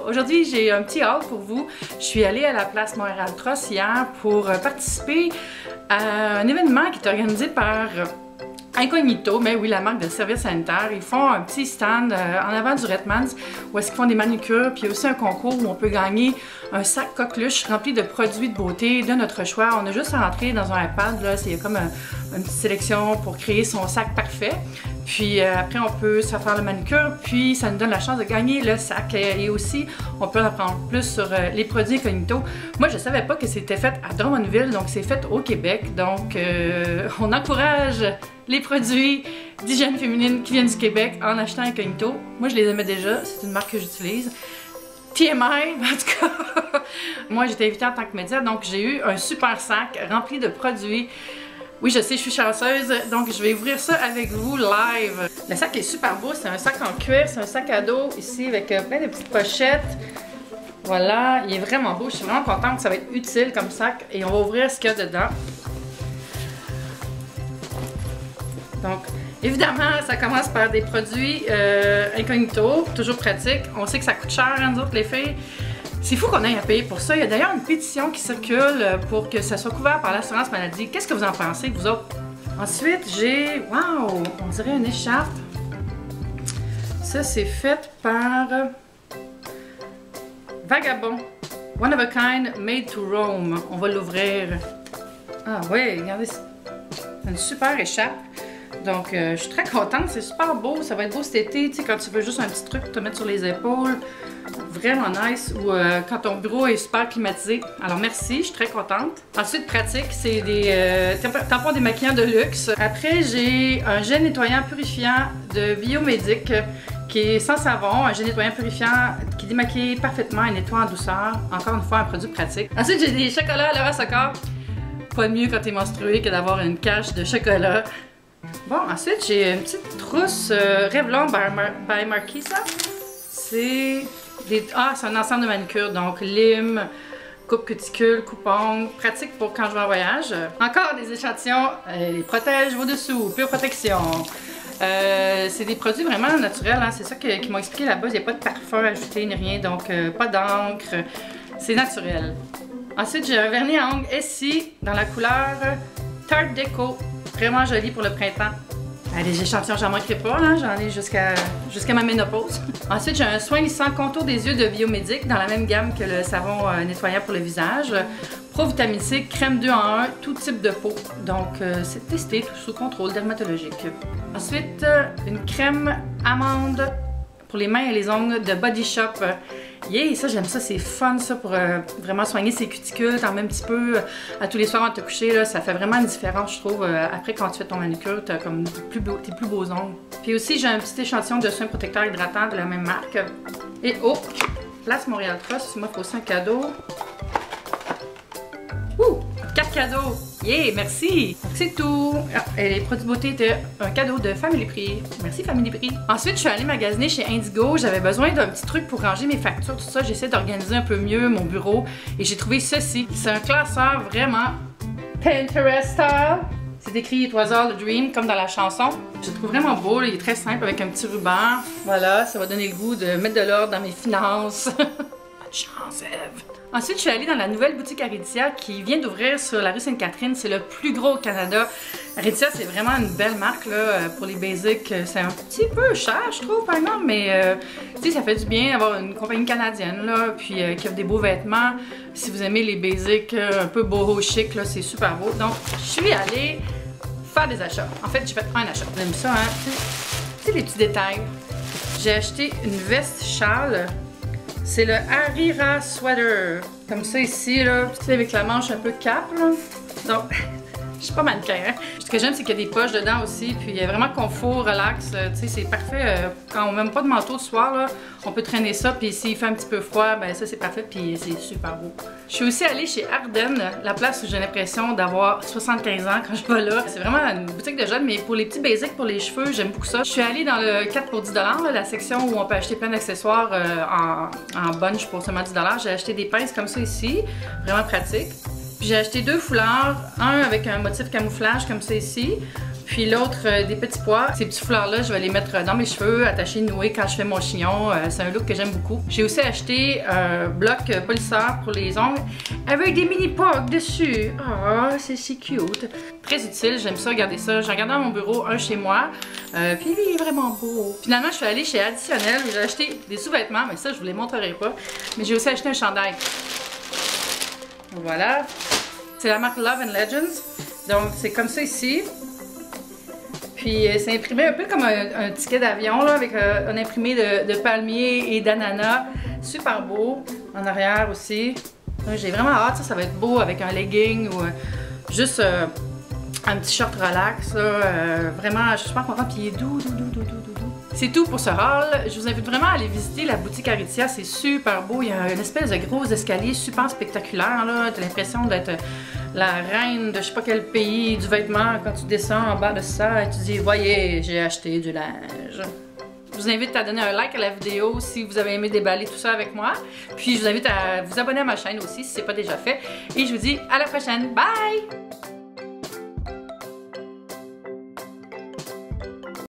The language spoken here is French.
Aujourd'hui, j'ai un petit haul pour vous. Je suis allée à la place Montréal-Trosse hier pour participer à un événement qui est organisé par Incognito, mais oui, la marque de services sanitaires. Ils font un petit stand en avant du Redmans où est-ce qu'ils font des manucures, puis il y a aussi un concours où on peut gagner un sac coqueluche rempli de produits de beauté de notre choix. On a juste à rentrer dans un iPad, là, c'est comme une petite sélection pour créer son sac parfait. Puis après, on peut se faire le manucure, puis ça nous donne la chance de gagner le sac. Et aussi, on peut en apprendre plus sur les produits Incognito. Moi, je savais pas que c'était fait à Drummondville, donc c'est fait au Québec. Donc, on encourage les produits d'hygiène féminine qui viennent du Québec en achetant Incognito. Moi, je les aimais déjà, c'est une marque que j'utilise. TMI, en tout cas. Moi, j'étais invitée en tant que média, donc j'ai eu un super sac rempli de produits. Oui, je sais, je suis chanceuse, donc je vais ouvrir ça avec vous live. Le sac est super beau, c'est un sac en cuir, c'est un sac à dos ici avec plein de petites pochettes. Voilà, il est vraiment beau, je suis vraiment contente, ça va être utile comme sac et on va ouvrir ce qu'il y a dedans. Donc, évidemment, ça commence par des produits Incognito, toujours pratique. On sait que ça coûte cher, hein, nous autres, les filles. C'est fou qu'on ait à payer pour ça. Il y a d'ailleurs une pétition qui circule pour que ça soit couvert par l'assurance maladie. Qu'est-ce que vous en pensez, vous autres? Ensuite, j'ai... Wow! On dirait une écharpe. Ça, c'est fait par... Vagabond. One of a kind, made to roam. On va l'ouvrir. Ah oui, regardez. C'est une super écharpe. Donc, je suis très contente. C'est super beau. Ça va être beau cet été, tu sais, quand tu veux juste un petit truc pour te mettre sur les épaules. Vraiment nice. Ou quand ton bureau est super climatisé. Alors, merci. Je suis très contente. Ensuite, pratique, c'est des tampons démaquillants de luxe. Après, j'ai un gel nettoyant purifiant de Biomédic qui est sans savon. Un gel nettoyant purifiant qui démaquille parfaitement et nettoie en douceur. Encore une fois, un produit pratique. Ensuite, j'ai des chocolats à l'heure à Socor. Pas de mieux quand t'es menstrué que d'avoir une cache de chocolat. Bon, ensuite, j'ai une petite trousse Revlon by Marquisa. C'est un ensemble de manucures, donc lime, coupe cuticule, coupe-ongles, pratique pour quand je vais en voyage. Encore des échantillons, les protège vos dessous, pure protection. C'est des produits vraiment naturels, hein? C'est ça qu'ils m'ont expliqué là-bas, il n'y a pas de parfum ajouté ni rien, donc pas d'encre, c'est naturel. Ensuite, j'ai un vernis à ongles Essie dans la couleur Tarte Déco. Vraiment joli pour le printemps. Les échantillons, j'en manquerai pas, hein? J'en ai jusqu'à ma ménopause. Ensuite, j'ai un soin lissant contour des yeux de Biomédic dans la même gamme que le savon nettoyant pour le visage. Pro Vitamine C, crème 2 en 1, tout type de peau. Donc, c'est testé tout sous contrôle dermatologique. Ensuite, une crème amande pour les mains et les ongles de Body Shop. Yeah, ça j'aime ça, c'est fun ça pour vraiment soigner ses cuticules, t'en mets un petit peu à tous les soirs avant de te coucher, là, ça fait vraiment une différence je trouve. Après quand tu fais ton manucure, t'as comme tes plus beaux ongles. Puis aussi j'ai un petit échantillon de soins protecteurs hydratants de la même marque. Et oh, place Montréal-Trosse, il m'offre aussi un cadeau. Ouh! 4 cadeaux! Yeah! Merci! Donc c'est tout! Ah, et les produits beauté étaient un cadeau de Family Prix. Merci Family Prix! Ensuite, je suis allée magasiner chez Indigo. J'avais besoin d'un petit truc pour ranger mes factures, tout ça. J'essaie d'organiser un peu mieux mon bureau. Et j'ai trouvé ceci. C'est un classeur vraiment Pinterest style. C'est écrit It was all a dream, comme dans la chanson. Je le trouve vraiment beau, là. Il est très simple avec un petit ruban. Voilà, ça va donner le goût de mettre de l'ordre dans mes finances. Bonne chance, Eve! Ensuite, je suis allée dans la nouvelle boutique Aritzia qui vient d'ouvrir sur la rue Sainte-Catherine. C'est le plus gros au Canada. Aritzia, c'est vraiment une belle marque là, pour les basics. C'est un petit peu cher, je trouve, par exemple, mais tu sais, ça fait du bien d'avoir une compagnie canadienne là, puis qui offre des beaux vêtements. Si vous aimez les basics un peu boho chic, là, c'est super beau. Donc, je suis allée faire des achats. En fait, j'ai fait un achat. J'aime ça, hein? Tu sais, les petits détails. J'ai acheté une veste châle. C'est le Harira Sweater. Comme ça ici, là. Tu sais, avec la manche un peu cap, là. Donc, je suis pas mannequin, hein. Ce que j'aime, c'est qu'il y a des poches dedans aussi. Puis, il y a vraiment confort, relax. Tu sais, c'est parfait. Quand on n'a même pas de manteau le soir, là, on peut traîner ça. Puis, s'il fait un petit peu froid, ben ça, c'est parfait. Puis, c'est super beau. Je suis aussi allée chez Ardennes, la place où j'ai l'impression d'avoir 75 ans quand je vais là. C'est vraiment une boutique de jeunes, mais pour les petits basics, pour les cheveux, j'aime beaucoup ça. Je suis allée dans le 4 pour 10 $, la section où on peut acheter plein d'accessoires en bunch pour seulement 10 $. J'ai acheté des pinces comme ça ici, vraiment pratique. J'ai acheté 2 foulards, un avec un motif camouflage comme ça ici, Puis l'autre, des petits pois. Ces petits foulards-là, je vais les mettre dans mes cheveux, attachés, noués quand je fais mon chignon. C'est un look que j'aime beaucoup. J'ai aussi acheté un bloc polisseur pour les ongles avec des mini pogs dessus. Ah, c'est si cute. Très utile, j'aime ça, regardez ça. J'en garde dans mon bureau, un chez moi. Puis lui, il est vraiment beau. Finalement, je suis allée chez Additionnel où j'ai acheté des sous-vêtements, mais ça, je vous les montrerai pas. Mais j'ai aussi acheté un chandail. Voilà. C'est la marque Love and Legends. Donc, c'est comme ça ici. Puis, c'est imprimé un peu comme un ticket d'avion, là, avec un imprimé de palmier et d'ananas. Super beau. En arrière aussi. J'ai vraiment hâte, ça va être beau avec un legging ou juste un petit short relax. Là, vraiment, je suis super contente. Puis, il est doux. C'est tout pour ce haul. Je vous invite vraiment à aller visiter la boutique Aritzia. C'est super beau. Il y a une espèce de gros escalier super spectaculaire. T'as l'impression d'être la reine de je sais pas quel pays du vêtement quand tu descends en bas de ça et tu dis « Voyez, j'ai acheté du linge ». Je vous invite à donner un like à la vidéo si vous avez aimé déballer tout ça avec moi. Puis je vous invite à vous abonner à ma chaîne aussi si ce n'est pas déjà fait. Et je vous dis à la prochaine. Bye!